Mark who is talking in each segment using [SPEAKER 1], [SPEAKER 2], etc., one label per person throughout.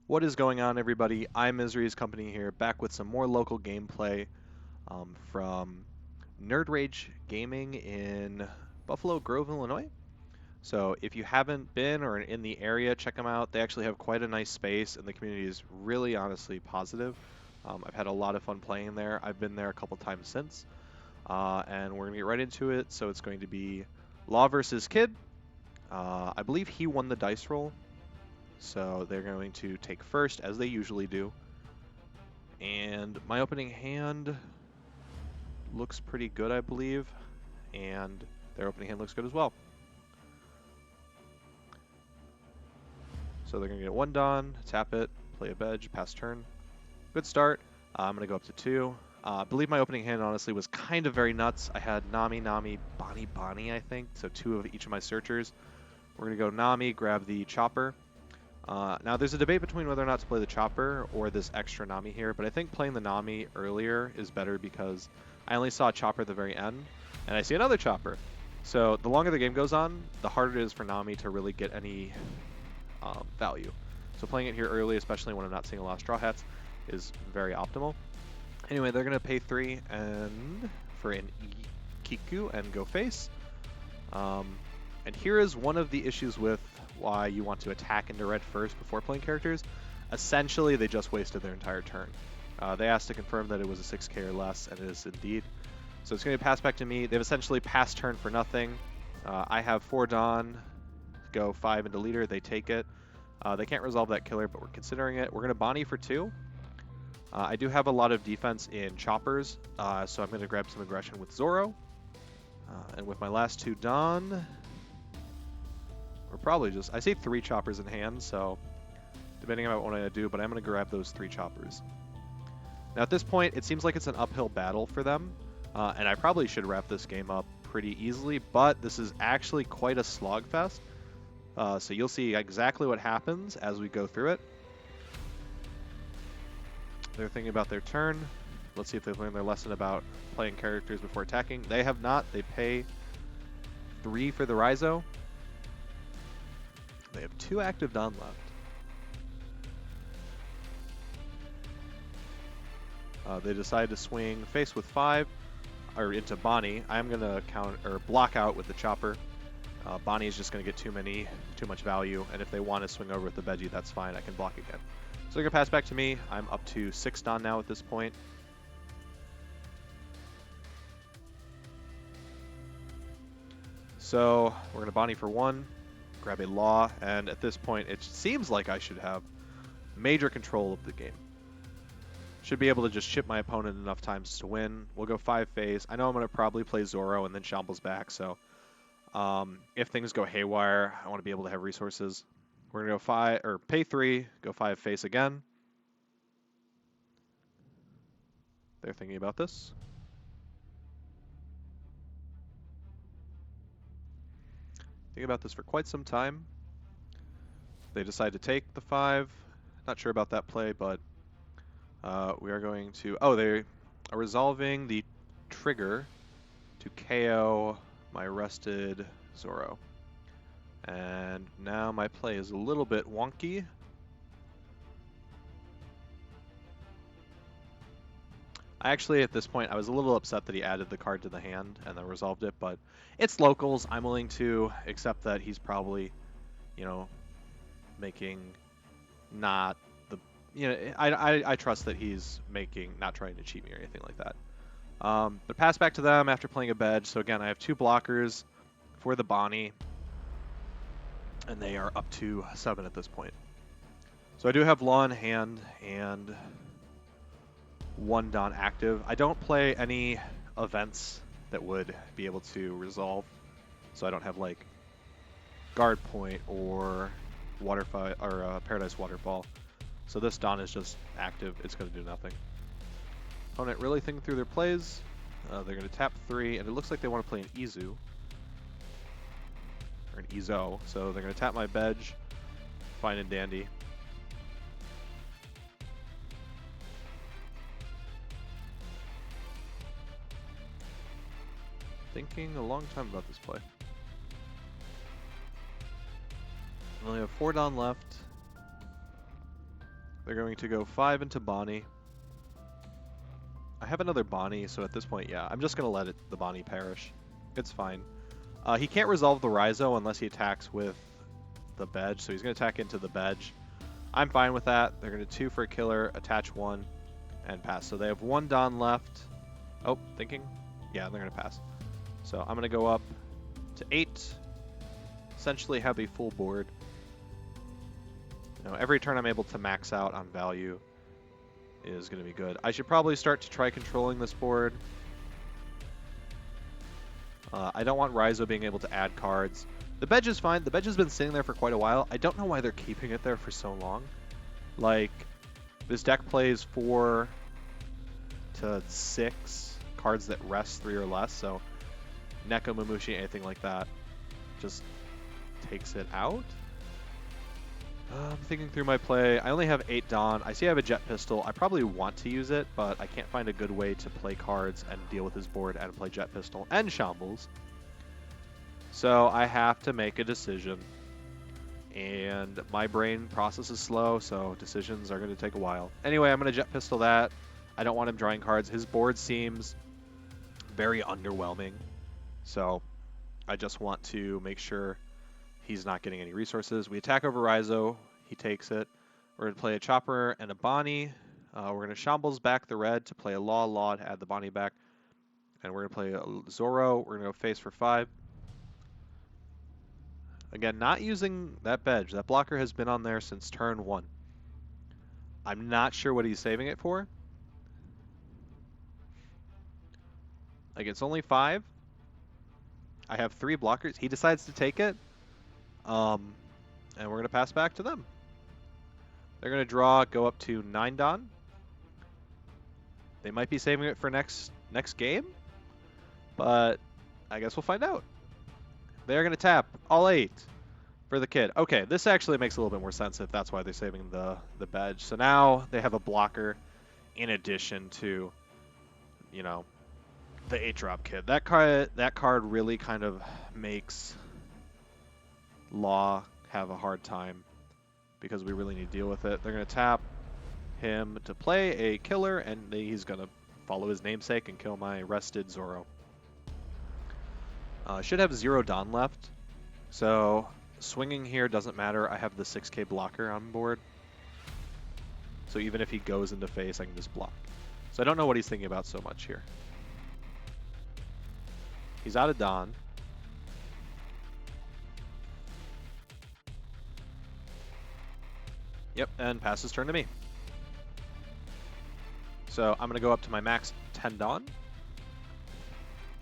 [SPEAKER 1] What is going on, everybody? I'm Misery's Company here, back with some more local gameplay from Nerd Rage Gaming in Buffalo Grove, Illinois. So if you haven't been or in the area, check them out. They actually have quite a nice space, and the community is really, honestly positive. I've had a lot of fun playing there. I've been there a couple times since, and we're going to get right into it. So it's going to be Law versus Kid. I believe he won the dice roll. So they're going to take first, as they usually do. And my opening hand looks pretty good, I believe. And their opening hand looks good as well. So they're going to get one Dawn, tap it, play a veg, pass turn. Good start. I'm going to go up to 2. I believe my opening hand, honestly, was kind of very nuts. I had Nami, Nami, Bonnie, Bonnie, I think. So 2 of each of my searchers. We're going to go Nami, grab the chopper. Now, there's a debate between whether or not to play the chopper or this extra Nami here, but I think playing the Nami earlier is better because I only saw a chopper at the very end, and I see another chopper. So the longer the game goes on, the harder it is for Nami to really get any value. So playing it here early, especially when I'm not seeing a lot of Straw Hats, is very optimal. Anyway, they're going to pay 3 and for an Kiku and go face. And here is one of the issues with why you want to attack into red first before playing characters. Essentially, they just wasted their entire turn. They asked to confirm that it was a 6k or less, and it is indeed. So it's going to pass back to me. They've essentially passed turn for nothing. I have 4 Dawn, go 5 into leader. They take it. They can't resolve that killer, but we're considering it. We're going to Bonnie for 2. I do have a lot of defense in choppers, so I'm going to grab some aggression with Zoro. And with my last 2 Dawn, we're probably just... I see 3 choppers in hand, so depending on what I'm going to do, but I'm going to grab those 3 choppers. Now at this point, it seems like it's an uphill battle for them, and I probably should wrap this game up pretty easily, but this is actually quite a slogfest. So you'll see exactly what happens as we go through it. They're thinking about their turn. Let's see if they've learned their lesson about playing characters before attacking. They have not. They pay 3 for the Raizo. They have 2 active Dawn left. They decide to swing face with 5, or into Bonnie. I'm gonna block out with the chopper. Bonnie is just gonna get too much value, and if they want to swing over with the veggie, that's fine. I can block again. So they're gonna pass back to me. I'm up to 6 Dawn now at this point. So we're gonna Bonnie for 1. Grab a Law, and at this point it seems like I should have major control of the game. Should be able to just chip my opponent enough times to win. We'll go 5 phase. I know I'm going to probably play Zoro and then shambles back, so if things go haywire, I want to be able to have resources. We're going to go 5, or pay 3, go 5 face again. They're thinking about this. Thinking about this for quite some time. They decide to take the 5. Not sure about that play, but we are going to... Oh, they are resolving the trigger to KO my rested Zoro. And now my play is a little bit wonky. Actually, at this point, I was a little upset that he added the card to the hand and then resolved it, but it's locals. I'm willing to accept that he's probably, you know, making not the... You know, I trust that he's not trying to cheat me or anything like that. But pass back to them after playing a veg. So again, I have 2 blockers for the Bonnie, and they are up to 7 at this point. So I do have Law in hand and 1 Dawn active. I don't play any events that would be able to resolve, so I don't have like Guard Point or Waterfall or Paradise Waterfall. So this Dawn is just active. It's going to do nothing. Opponent really thinking through their plays. They're going to tap 3, and it looks like they want to play an Izu. Or an Izo. So they're going to tap my veg. Fine and dandy. Thinking a long time about this play. I only have 4 Dawn left. They're going to go 5 into Bonnie. I have another Bonnie, so at this point, yeah, I'm just going to let the Bonnie perish. It's fine. He can't resolve the Rhizo unless he attacks with the Bedge, so he's going to attack into the Bedge. I'm fine with that. They're going to 2 for a killer, attach 1, and pass. So they have 1 Don left. Oh, thinking? Yeah, they're going to pass. So I'm going to go up to 8. Essentially have a full board. You know, every turn I'm able to max out on value is going to be good. I should probably start to try controlling this board. I don't want Rhizo being able to add cards. The Bedge is fine. The Bedge has been sitting there for quite a while. I don't know why they're keeping it there for so long. Like, this deck plays 4 to 6 cards that rest 3 or less, so Neko, Mamushi, anything like that just takes it out. I'm thinking through my play. I only have 8 Dawn. I see I have a Jet Pistol. I probably want to use it, but I can't find a good way to play cards and deal with his board and play Jet Pistol and Shambles. So I have to make a decision. And my brain process is slow, so decisions are going to take a while. Anyway, I'm going to Jet Pistol that. I don't want him drawing cards. His board seems very underwhelming. So I just want to make sure he's not getting any resources. We attack over Rhizo. He takes it. We're going to play a Chopper and a Bonnie. We're going to Shambles back the red to play a Law to add the Bonnie back. And we're going to play a Zoro. We're going to go face for 5. Again, not using that Bedge. That blocker has been on there since turn 1. I'm not sure what he's saving it for. Like, it's only 5. I have 3 blockers. He decides to take it. And we're going to pass back to them. They're going to draw, go up to 9 Don. They might be saving it for next game, but I guess we'll find out. They're going to tap all 8 for the kid. Okay, this actually makes a little bit more sense if that's why they're saving the Bedge. So now they have a blocker in addition to, you know, the 8-drop kid. That card really kind of makes Law have a hard time because we really need to deal with it. They're going to tap him to play a killer, and he's going to follow his namesake and kill my rested Zoro. Should have 0 Don left, so swinging here doesn't matter. I have the 6k blocker on board, so even if he goes into face, I can just block. So I don't know what he's thinking about so much here. He's out of Don. Yep, and passes turn to me. So I'm going to go up to my max 10 Dawn.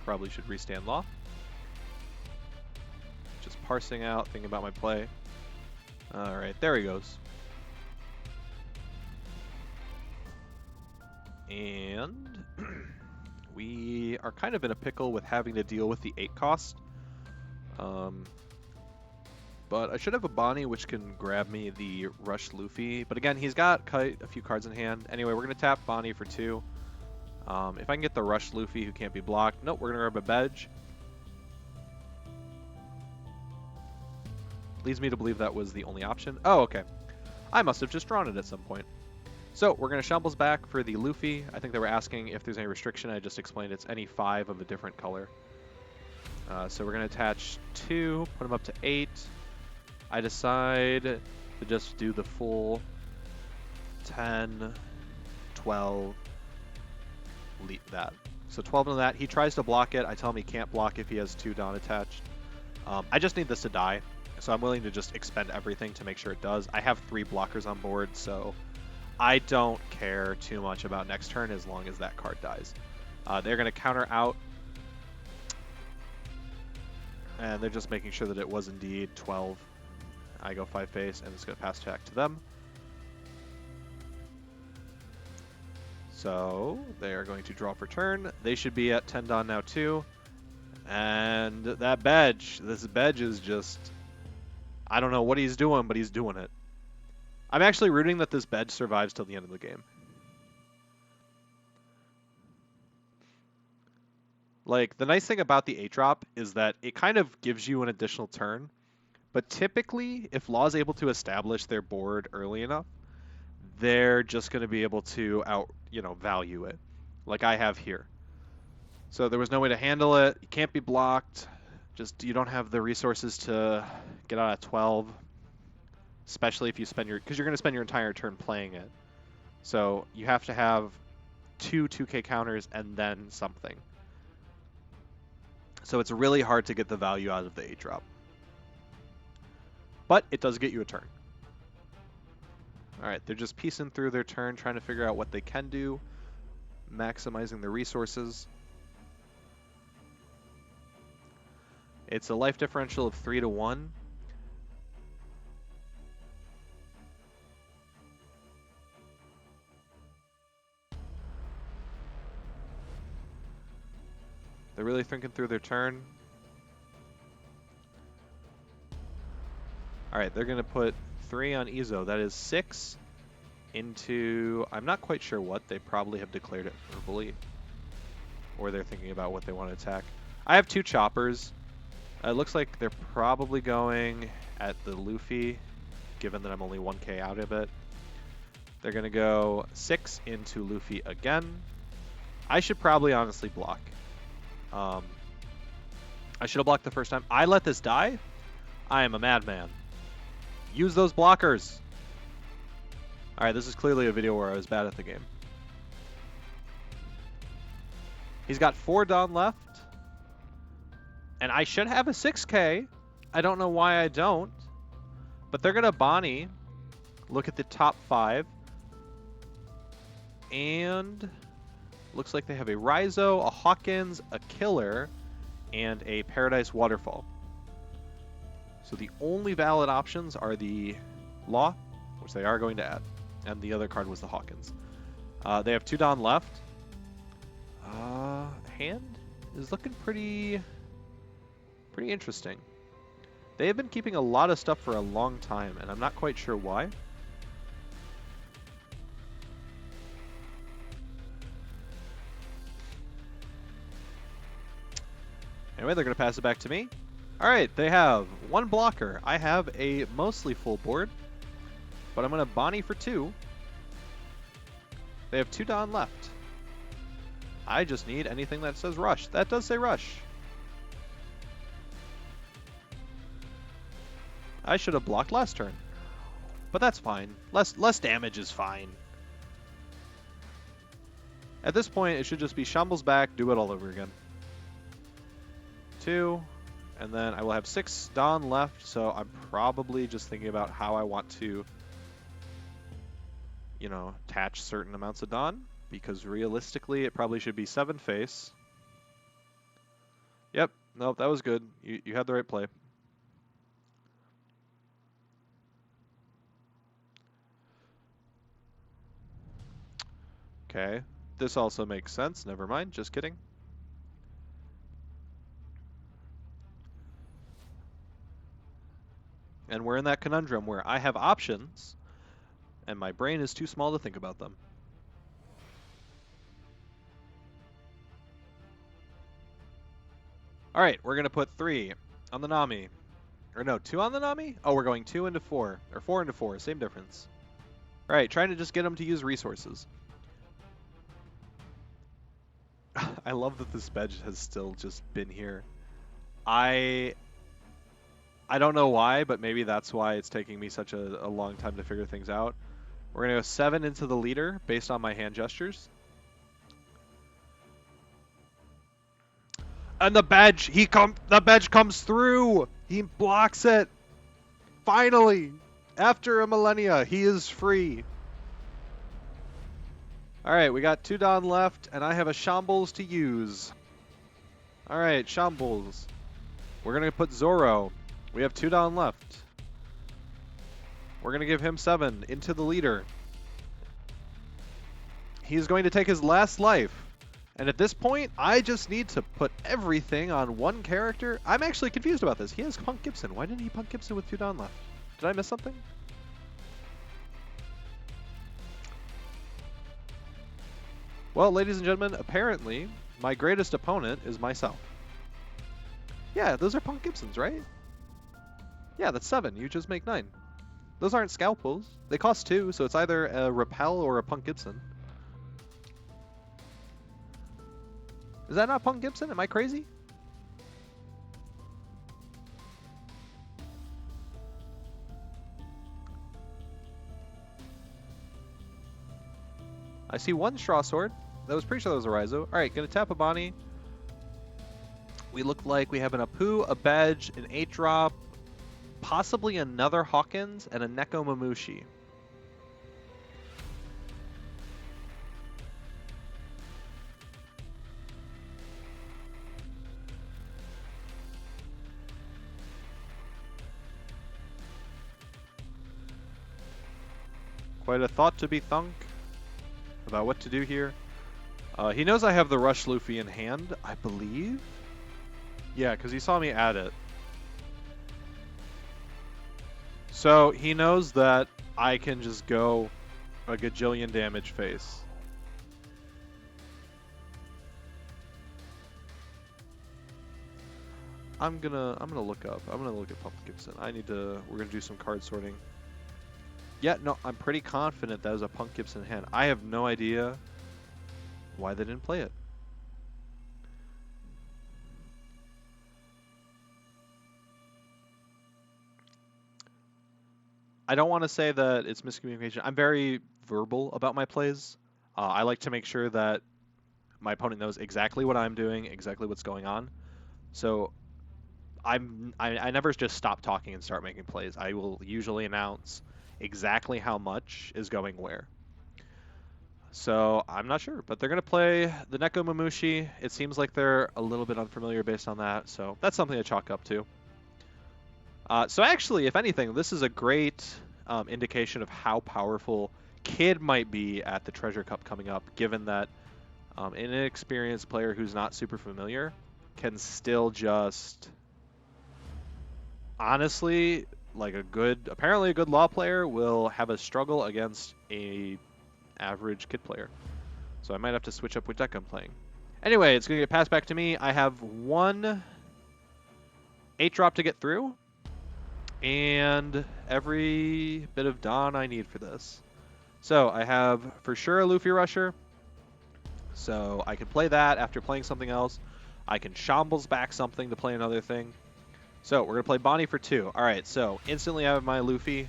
[SPEAKER 1] Probably should restand Law. Just parsing out, thinking about my play. Alright, there he goes. And we are kind of in a pickle with having to deal with the 8 cost. But I should have a Bonnie which can grab me the Rush Luffy. But again, he's got a few cards in hand. Anyway, we're going to tap Bonnie for 2. If I can get the Rush Luffy who can't be blocked. Nope, we're going to grab a Bedge. Leads me to believe that was the only option. Oh, okay. I must have just drawn it at some point. So we're going to Shambles back for the Luffy. I think they were asking if there's any restriction. I just explained it's any 5 of a different color. So we're going to attach 2, put him up to 8. I decide to just do the full 10, 12, that. So 12 into that. He tries to block it. I tell him he can't block if he has 2 Dawn attached. I just need this to die, so I'm willing to just expend everything to make sure it does. I have 3 blockers on board, so I don't care too much about next turn as long as that card dies. They're going to counter out, and they're just making sure that it was indeed 12. I go 5 face, and it's going to pass back to them. So they are going to draw for turn. They should be at 10 Dawn now too. And that Bedge, this Bedge is just, I don't know what he's doing, but he's doing it. I'm actually rooting that this Bedge survives till the end of the game. Like, the nice thing about the 8-drop is that it kind of gives you an additional turn. But typically, if Law is able to establish their board early enough, they're just going to be able to value it, like I have here. So there was no way to handle it. You can't be blocked. Just you don't have the resources to get out of 12, especially if you spend because you're going to spend your entire turn playing it. So you have to have 2K counters and then something. So it's really hard to get the value out of the 8-drop. But it does get you a turn. Alright, they're just piecing through their turn, trying to figure out what they can do, maximizing the resources. It's a life differential of 3 to 1. They're really thinking through their turn. Alright, they're going to put 3 on Izo. That is 6 into... I'm not quite sure what. They probably have declared it verbally. Or they're thinking about what they want to attack. I have 2 choppers. It looks like they're probably going at the Luffy, given that I'm only 1k out of it. They're going to go 6 into Luffy again. I should probably honestly block. I should have blocked the first time. I let this die? I am a madman. Use those blockers. Alright, this is clearly a video where I was bad at the game. He's got 4 Dawn left. And I should have a 6k. I don't know why I don't. But they're going to Bonnie. Look at the top 5. And looks like they have a Raizo, a Hawkins, a Killer, and a Paradise Waterfall. So the only valid options are the Law, which they are going to add, and the other card was the Hawkins. They have 2 Dawn left. Hand is looking pretty interesting. They have been keeping a lot of stuff for a long time, and I'm not quite sure why. Anyway, they're going to pass it back to me. All right, they have 1 blocker. I have a mostly full board, but I'm going to Bonnie for 2. They have 2 Dawn left. I just need anything that says Rush. That does say Rush. I should have blocked last turn, but that's fine. Less damage is fine. At this point, it should just be Shambles back, do it all over again. 2, and then I will have 6 Dawn left, so I'm probably just thinking about how I want to, attach certain amounts of Dawn, because realistically it probably should be 7 face. Yep, nope, that was good. You had the right play. Okay, this also makes sense. Never mind, just kidding. And we're in that conundrum where I have options, and my brain is too small to think about them. All right, we're going to put 3 on the Nami. Or no, 2 on the Nami? Oh, we're going 2 into 4. Or 4 into 4, same difference. All right, trying to just get them to use resources. I love that this Bedge has still just been here. I don't know why, but maybe that's why it's taking me such a long time to figure things out. We're going to go 7 into the leader based on my hand gestures. And the Bedge, the Bedge comes through. He blocks it. Finally, after a millennia, he is free. All right, we got 2 Dawn left, and I have a Shambles to use. All right, Shambles. We're going to put Zoro. We have 2 Dawn left. We're going to give him 7 into the leader. He's going to take his last life. And at this point, I just need to put everything on 1 character. I'm actually confused about this. He has Punk Gibson. Why didn't he Punk Gibson with 2 Dawn left? Did I miss something? Well, ladies and gentlemen, apparently my greatest opponent is myself. Yeah, those are Punk Gibsons, right? Yeah, that's 7. You just make 9. Those aren't scalpels. They cost 2, so it's either a Repel or a Punk Gibson. Is that not Punk Gibson? Am I crazy? I see one Straw Sword. That was pretty sure that was a Raizo. Alright, gonna tap a Bonnie. We look like we have an Apu, a Bedge, an 8-drop, possibly another Hawkins, and a Neko Mamushi. Quite a thought to be thunk about what to do here. He knows I have the Rush Luffy in hand, I believe. Yeah, because he saw me add it. So he knows that I can just go a gajillion damage face. I'm gonna look up. I'm gonna look at Pump Gibson. We're gonna do some card sorting. Yeah, no, I'm pretty confident that is a Punk Gibson hand. I have no idea why they didn't play it. I don't want to say that it's miscommunication. I'm very verbal about my plays. I like to make sure that my opponent knows exactly what I'm doing, exactly what's going on. So I never just stop talking and start making plays. I will usually announce exactly how much is going where. So I'm not sure, but they're going to play the Neko Mamushi. It seems like they're a little bit unfamiliar based on that, so that's something to chalk up to. So actually, if anything, this is a great indication of how powerful Kid might be at the Treasure Cup coming up, given that an inexperienced player who's not super familiar can still just, honestly, like apparently a good Law player will have a struggle against a average Kid player. So I might have to switch up what deck I'm playing. Anyway, it's going to get passed back to me. I have one 8-drop to get through, and every bit of Dawn I need for this. So I have for sure a Luffy Rusher, so I can play that after playing something else. I can shambles back something to play another thing. So we're going to play Bonnie for 2. Alright, so instantly I have my Luffy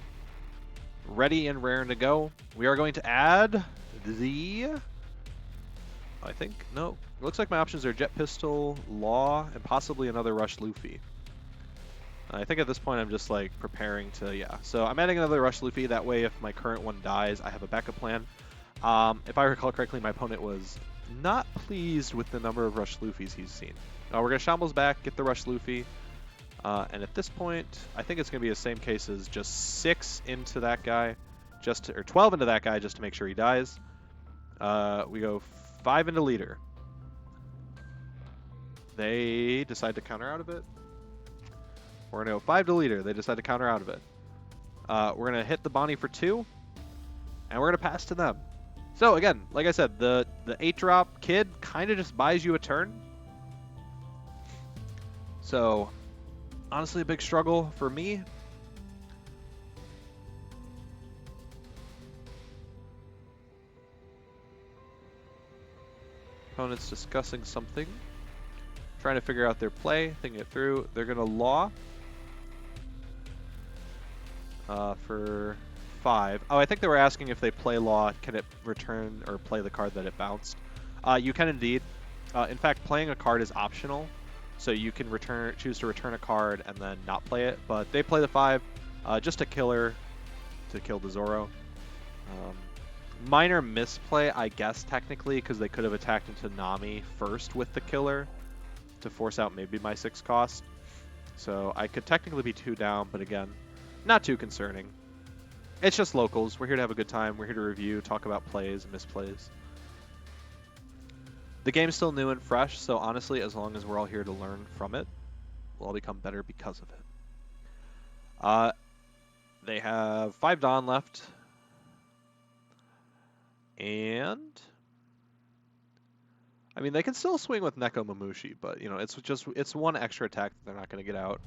[SPEAKER 1] ready and raring to go. We are going to add the... I think, no. It looks like my options are Jet Pistol, Law, and possibly another Rush Luffy. I think at this point I'm just like preparing to, yeah. So I'm adding another Rush Luffy. That way if my current one dies, I have a backup plan. If I recall correctly, my opponent was not pleased with the number of Rush Luffys he's seen. We're going to Shambles back, get the Rush Luffy. And at this point, I think it's going to be the same case as just 6 into that guy, or 12 into that guy just to make sure he dies. We go 5 into leader. They decide to counter out of it. We're going to go 5 to leader. They decide to counter out of it. We're going to hit the Bonnie for 2, and we're going to pass to them. So again, like I said, the 8-drop Kid kind of just buys you a turn. So honestly, a big struggle for me. Opponent's discussing something, trying to figure out their play, thinking it through. They're going to Law for 5. Oh, I think they were asking if they play Law, can it return or play the card that it bounced? You can indeed. In fact, playing a card is optional, so you can choose to return a card and then not play it. But they play the 5, just a killer to kill the Zoro. Minor misplay, I guess, technically, because they could have attacked into Nami first with the killer to force out maybe my 6 cost. So I could technically be 2 down, but again, not too concerning. It's just locals. We're here to have a good time. We're here to review, talk about plays and misplays. The game's still new and fresh, so honestly, as long as we're all here to learn from it, we'll all become better because of it. They have 5 Dawn left. And I mean, they can still swing with Neko Mamushi, but you know, it's one extra attack that they're not going to get out.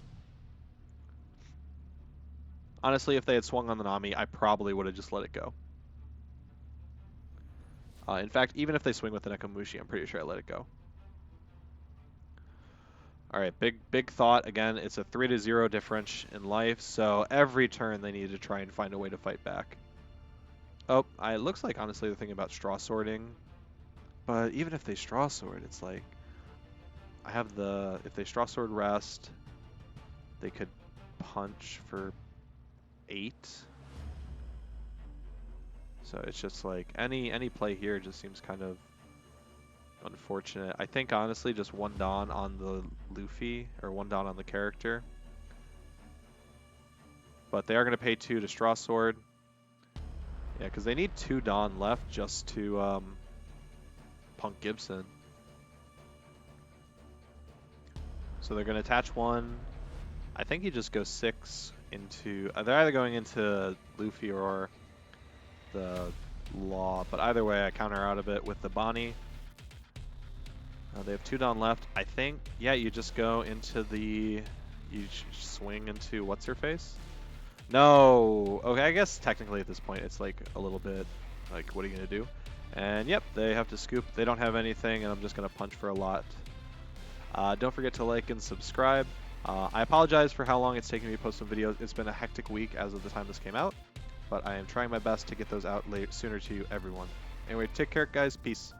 [SPEAKER 1] Honestly, if they had swung on the Nami, I probably would have just let it go. In fact, even if they swing with the Nekomamushi, I'm pretty sure I let it go. All right, big thought. Again, it's a 3-0 difference in life, so every turn they need to try and find a way to fight back. Oh, it looks like, honestly, they're thinking about straw sorting. But even if they straw sword, it's like, I have if they straw sword rest, they could punch for 8. So it's just like, any play here just seems kind of unfortunate. I think, honestly, just 1 Dawn on the Luffy, or 1 Dawn on the character. But they are going to pay 2 to straw sword. Yeah, because they need 2 Dawn left just to punk Gibson. So they're going to attach 1. I think he just goes 6 into... they're either going into Luffy or the Law, but either way, I counter out a bit with the Bonnie. They have 2 Dawn left. I think, yeah, you just go into the... You swing into what's-her-face? No! Okay, I guess technically at this point it's like a little bit like, what are you going to do? And yep, they have to scoop. They don't have anything, and I'm just going to punch for a lot. Don't forget to like and subscribe. I apologize for how long it's taken me to post some videos. It's been a hectic week as of the time this came out, but I am trying my best to get those out sooner to everyone. Anyway, take care, guys. Peace.